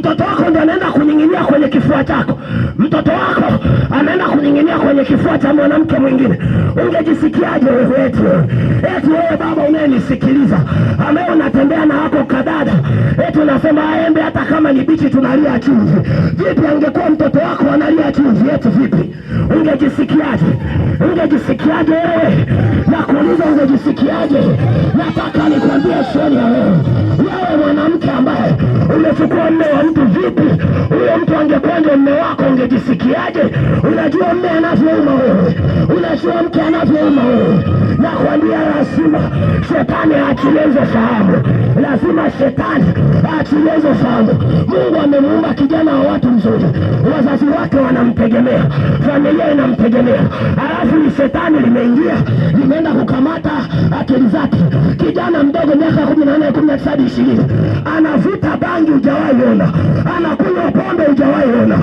Mtoto wako ndo anaenda kuning'inia kwenye kifua chako. Mtoto wako anaenda kuning'inia kwenye kifua cha mwanamke mwingine. Ungejisikiaje wewe? Eti wewe baba unayenisikiliza, ambaye unatembea na wako kadada, eti unasema aembe hata kama ni bichi tunalia chumvi. Vipi angekuwa mtoto wako analia chumvi? Eti vipi? Ungejisikiaje? Ungejisikiaje wewe? Na kuuliza ungejisikiaje? Nataka nikwambie sheria wewe. Wewe mwanamke ambaye umechukua mume wa mtu, vipi huyo mtu angekuwa ndio mume wako, ungejisikiaje? Unajua mume anavyouma wewe, unajua mke anavyouma wewe. Nakwambia lazima shetani aachilie fahamu, lazima shetani aachilie fahamu. Mungu amemuumba kijana wa watu mzuri, wazazi wake wanamtegemea, familia inamtegemea, alafu shetani limeingia, limeenda kukamata akili zake. Kijana mdogo miaka 18, 19, 20 anavuta bangi hujawahi ona, anakunywa pombe hujawahi ona,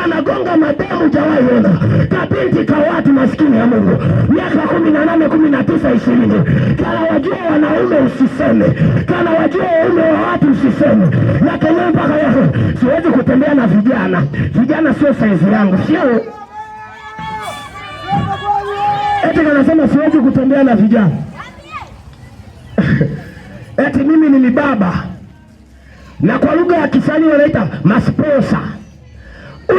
anagonga mademu hujawahi ona. Kabinti ka watu maskini ya Mungu miaka 18, 19, 20 kana wajua wanaume usiseme, kana wajua waume wa watu usiseme. Na kwenye mpaka yako siwezi kutembea na vijana, vijana sio size yangu, sio eti kanasema siwezi kutembea na vijana. Eti mimi ni baba, na kwa lugha ya Kiswahili wanaita masposa.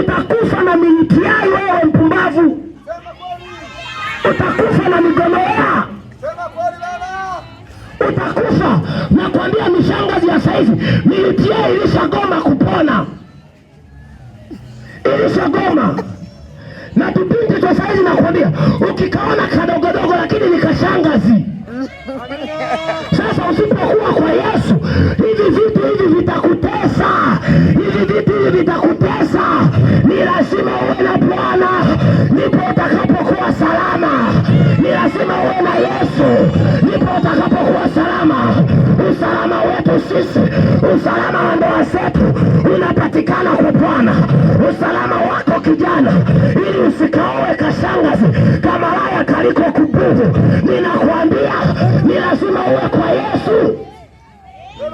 Utakufa na mintiai wewe mpumbavu, utakufa na migonoa, utakufa. Nakwambia mishangazi ya saizi mintiai ilishagoma kupona, ilishagoma. Na tupindi kwa saizi nakwambia ukikaona kadogodogo lakini ni kashangazi. Sasa usipokuwa kwa Yesu, hivi vitu hivi vitakutesa, hivi vitu hivi vitakutesa. Ni lazima uwe na Bwana, ndipo utakapokuwa salama. Ni lazima uwe na Yesu, ndipo utakapokuwa salama. Usalama wetu sisi, usalama wa ndoa zetu unapatikana kwa Bwana. Usalama wako kijana, ili usikaoe kashangazi kama laya kaliko kubuhu, ninakwambia ni lazima uwe kwa